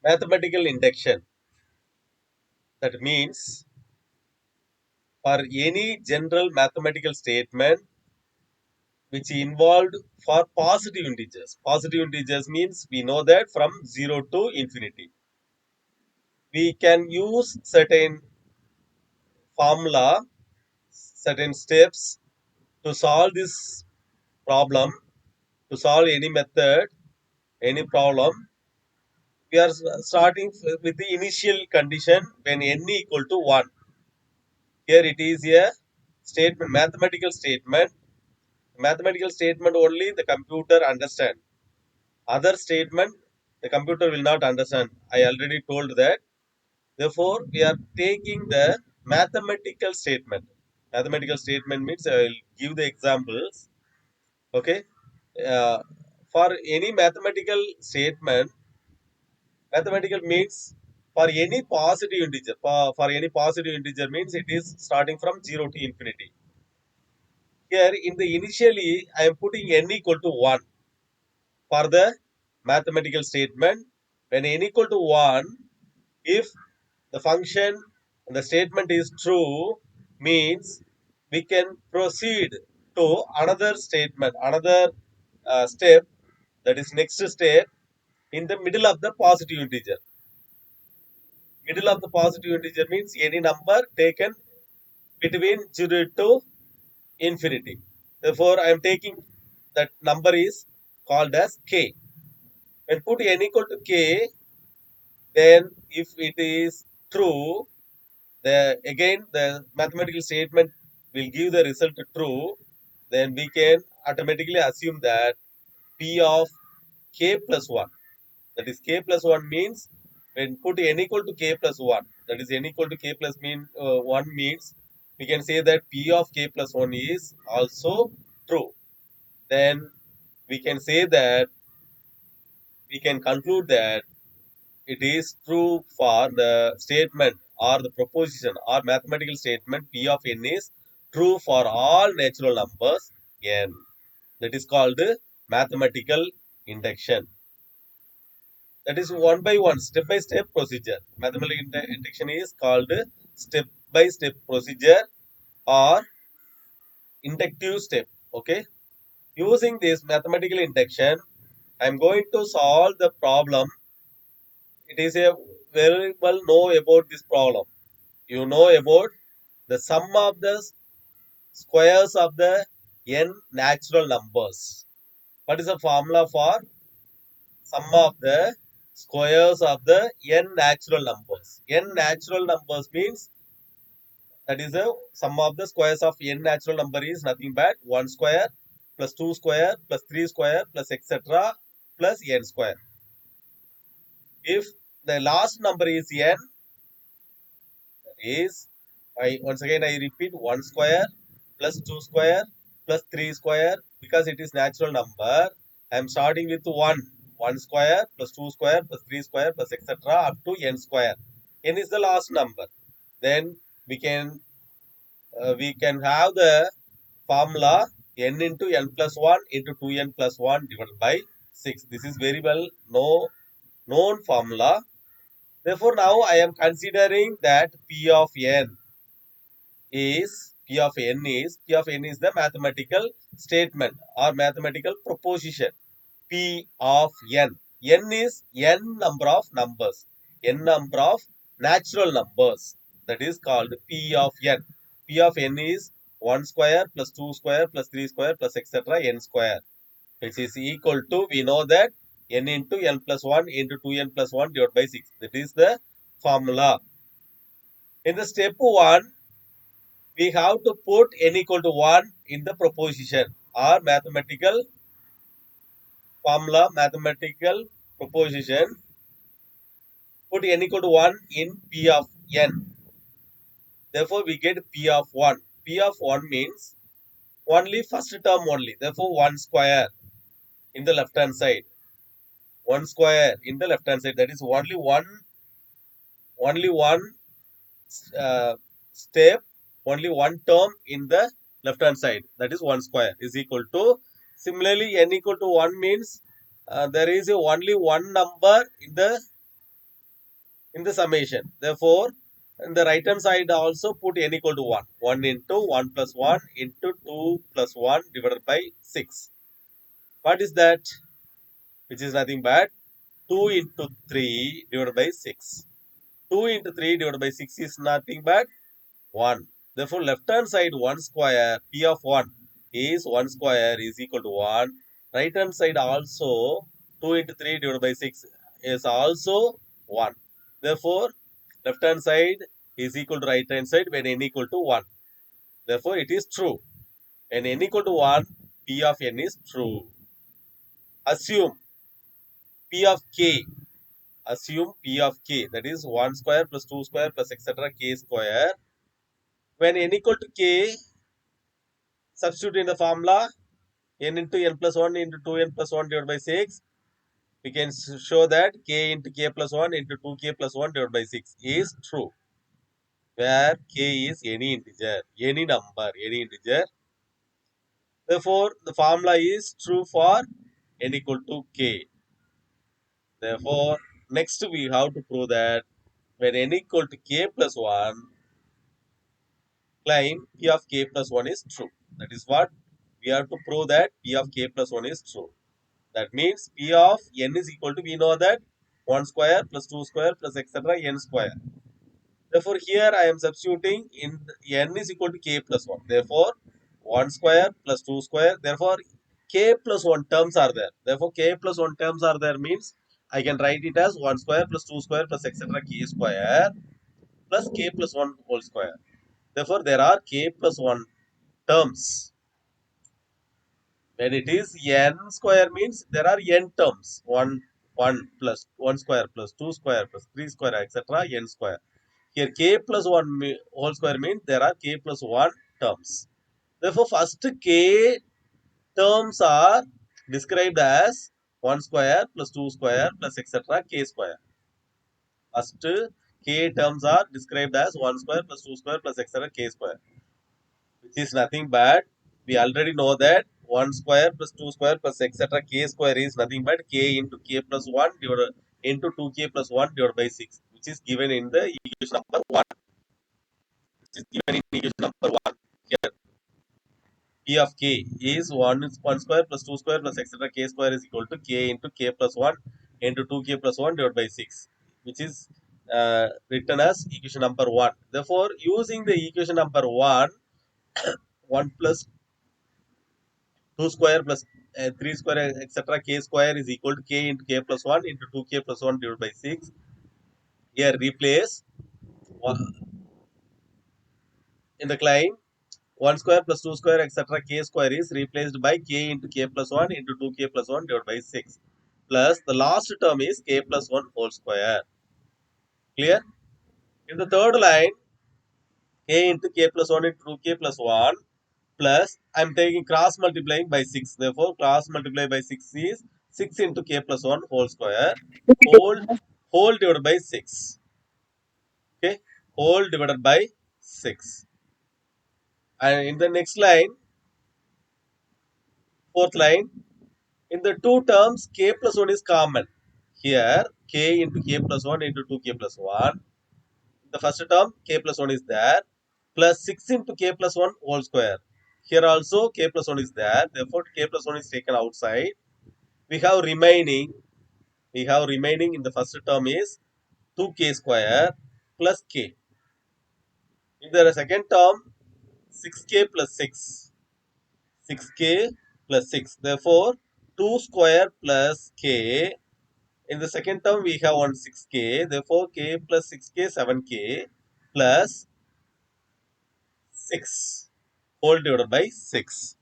Mathematical induction. That means for any general mathematical statement which involved for positive integers. Positive integers means we know that from 0 to infinity. We can use certain formula, certain steps to solve this problem, to solve any method, any problem. We are starting with the initial condition when n equal to 1. Here it is a statement, mathematical statement. Mathematical statement only the computer understand. Other statement the computer will not understand. I already told that. Therefore, we are taking the mathematical statement. Mathematical statement means I will give the examples. Okay. Uh, for any mathematical statement, mathematical means for any positive integer. For any positive integer means it is starting from 0 to infinity. Here in the initially I am putting n equal to 1 for the mathematical statement. When n equal to 1, if the function and the statement is true, means we can proceed to another statement, another step, that is next step in the middle of the positive integer. Middle of the positive integer means any number taken between 0 to infinity. Therefore, I am taking that number is called as k. When put n equal to k, then if it is true, the mathematical statement will give the result true, then we can automatically assume that p of k plus 1. That is k plus 1 means when put n equal to k plus 1, that is n equal to k plus 1 means we can say that p of k plus 1 is also true. Then we can say that we can conclude that it is true for the statement or the proposition or mathematical statement p of n is true for all natural numbers n. That is called mathematical induction. That is one by one, step by step procedure. Mathematical induction is called step by step procedure or inductive step. Okay. Using this mathematical induction, I am going to solve the problem. It is a very well know about this problem. You know about the sum of the squares of the n natural numbers. What is the formula for sum of the squares of the n natural numbers? N natural numbers means that is the sum of the squares of n natural number is nothing but 1 square plus 2 square plus 3 square plus etc. plus n square. If the last number is n, that is, once again I repeat, 1 square plus 2 square plus 3 square, because it is natural number. I am starting with 1. 1 square plus 2 square plus 3 square plus etc. up to n square. N is the last number. Then we can have the formula n into n plus 1 into 2n plus 1 divided by 6. This is very well known formula. Therefore, now I am considering that p of n is the mathematical statement or mathematical proposition. P of n. N is n number of numbers, n number of natural numbers. That is called P of n. P of n is 1 square plus 2 square plus 3 square plus etc. n square, which is equal to, we know that n into n plus 1 into 2n plus 1 divided by 6. That is the formula. In the step 1, we have to put n equal to 1 in the proposition or mathematical formula, mathematical proposition. Put n equal to 1 in p of n. Therefore, we get p of 1. P of 1 means only first term only. Therefore, 1 square in the left hand side. 1 square in the left hand side. That is only one uh, step, only one term in the left hand side. That is 1 square is equal to. Similarly, n equal to 1 means there is only one number in the in the summation. Therefore, in the right hand side also put n equal to 1. 1 into 1 plus 1 into 2 plus 1 divided by 6. What is that? Which is nothing but 2 into 3 divided by 6. 2 into 3 divided by 6 is nothing but 1. Therefore, left hand side 1 square, P of 1 is 1 square is equal to 1. Right hand side also 2 into 3 divided by 6 is also 1. Therefore, left hand side is equal to right hand side when n equal to 1. Therefore, it is true. When n equal to 1, P of n is true. Assume P of k. Assume P of k, that is 1 square plus 2 square plus etc. k square. When n equal to k, substitute in the formula n into n plus 1 into 2n plus 1 divided by 6. We can show that k into k plus 1 into 2k plus 1 divided by 6 is true. Where k is any integer, any number, any integer. Therefore, the formula is true for n equal to k. Therefore, next we have to prove that when n equal to k plus 1, claim p of k plus 1 is true. That is what we have to prove, that p of k plus 1 is true. That means p of n is equal to, we know that 1 square plus 2 square plus etc. n square. Therefore, here I am substituting in n is equal to k plus 1. Therefore, 1 square plus 2 square. Therefore, k plus 1 terms are there. Therefore, k plus 1 terms are there means I can write it as 1 square plus 2 square plus etc. k square plus k plus 1 whole square. Therefore, there are k plus 1 terms. When it is n square means there are n terms. 1 plus 1 square plus 2 square plus 3 square etc. n square. Here k plus 1 whole square means there are k plus 1 terms. Therefore, first k terms are described as 1 square plus 2 square plus etc. k square. First k terms are described as 1 square plus 2 square plus etc. k square, which is nothing but we already know that 1 square plus 2 square plus etc. k square is nothing but k into k plus 1 divided into 2k plus 1 divided by 6, which is given in the equation number 1. Which is given in equation number 1. Here, p of k is 1 square plus 2 square plus etc. k square is equal to k into k plus 1 into 2k plus 1 divided by 6, which is written as equation number 1. Therefore, using the equation number 1, 1 plus 2 square plus 3 square etc. k square is equal to k into k plus 1 into 2k plus 1 divided by 6. Here replace in the claim 1 square plus 2 square etc. k square is replaced by k into k plus 1 into 2k plus 1 divided by 6 plus the last term is k plus 1 whole square. Clear? In the third line, k into k plus 1 into 2k plus 1 plus I am taking cross multiplying by 6. Therefore, cross multiply by 6 is 6 into k plus 1 whole square whole whole divided by 6. Okay, whole divided by 6. And in the next line, fourth line, in the two terms, k plus 1 is common. Here, k into k plus 1 into 2k plus 1. The first term, k plus 1 is there. Plus 6 into k plus 1 whole square. Here also, k plus 1 is there. Therefore, k plus 1 is taken outside. We have remaining in the first term is 2k square plus k. In the second term, 6k plus 6. 6k plus 6. Therefore, 2 square plus k. In the second term, we have one 6k. Therefore, k plus 6k, 7k plus 6 whole divided by 6,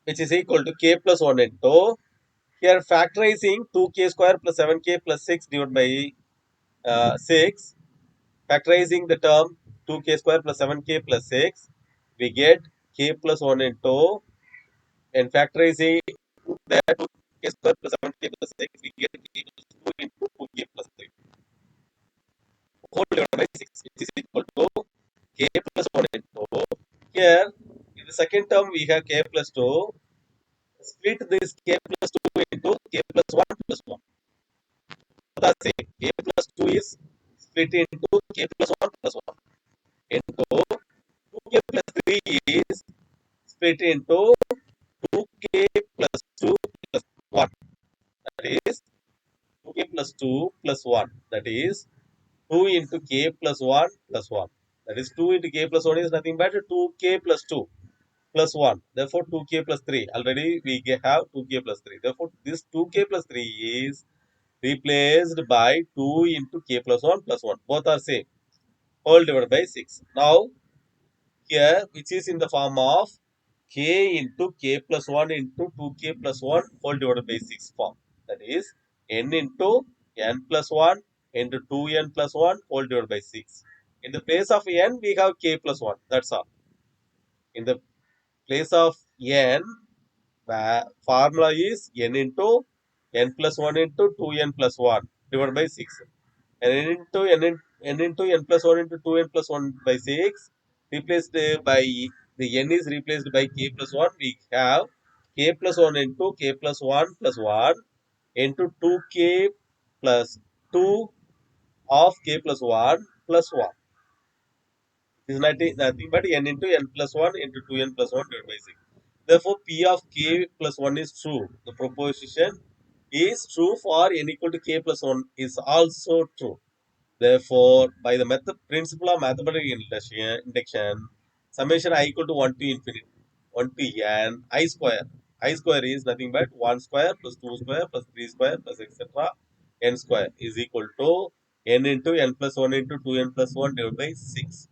which is equal to k plus 1 into, here factorizing 2k square plus 7k plus 6 divided by 6, factorizing the term 2k square plus 7k plus 6, we get k plus 1 into, and factorizing that 2k square plus 7k plus 6, we get k plus 2 into 2k plus 3 whole divided by 6, which is equal to k plus 1 into, here in the second term we have k plus 2, split this k plus 2 into k plus 1 plus 1. That's it. K plus 2 is split into k plus 1 plus 1 into 2k plus 3 is split into 2k plus 2 plus 1. That is 2k plus 2 plus 1. That is 2 into k plus 1 plus 1. That is 2 into k plus 1 is nothing but 2k plus 2 plus 1. Therefore, 2k plus 3. Already we have 2k plus 3. Therefore, this 2k plus 3 is replaced by 2 into k plus 1 plus 1. Both are same. Whole divided by 6. Now, here, which is in the form of k into k plus 1 into 2k plus 1 whole divided by 6 form. That is n into n plus 1 into 2n plus 1 whole divided by 6. In the place of n, we have k plus 1. That's all. In the place of n, formula is n into n plus 1 into 2n plus 1 divided by 6. And n into n plus 1 into 2n plus 1 by 6 replaced by the n is replaced by k plus 1. We have k plus 1 into k plus 1 plus 1 into 2k plus 2 of k plus 1 plus 1. Is nothing but n into n plus 1 into 2n plus 1 divided by 6. Therefore, P of k plus 1 is true. The proposition is true for n equal to k plus 1 is also true. Therefore, by the method principle of mathematical induction, summation I equal to 1 to infinity, 1 to n, I square. I square is nothing but 1 square plus 2 square plus 3 square plus etc. n square is equal to n into n plus 1 into 2n plus 1 divided by 6.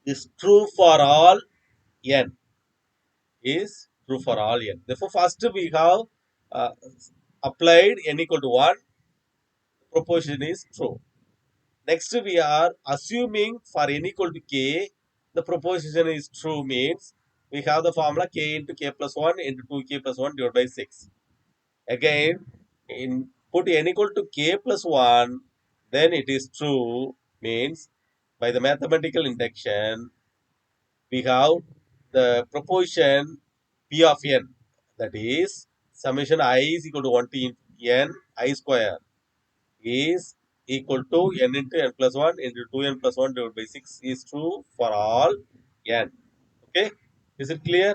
Is true for all n. Is true for all n. Therefore, first we have uh, applied n equal to 1. Proposition is true. Next, we are assuming for n equal to k, the proposition is true means we have the formula k into k plus 1 into 2k plus 1 divided by 6. Again, in put n equal to k plus 1, then it is true means by the mathematical induction, we have the proposition p of n, that is summation I is equal to 1 to n I square is equal to n into n plus 1 into 2n plus 1 divided by 6 is true for all n. Okay, is it clear?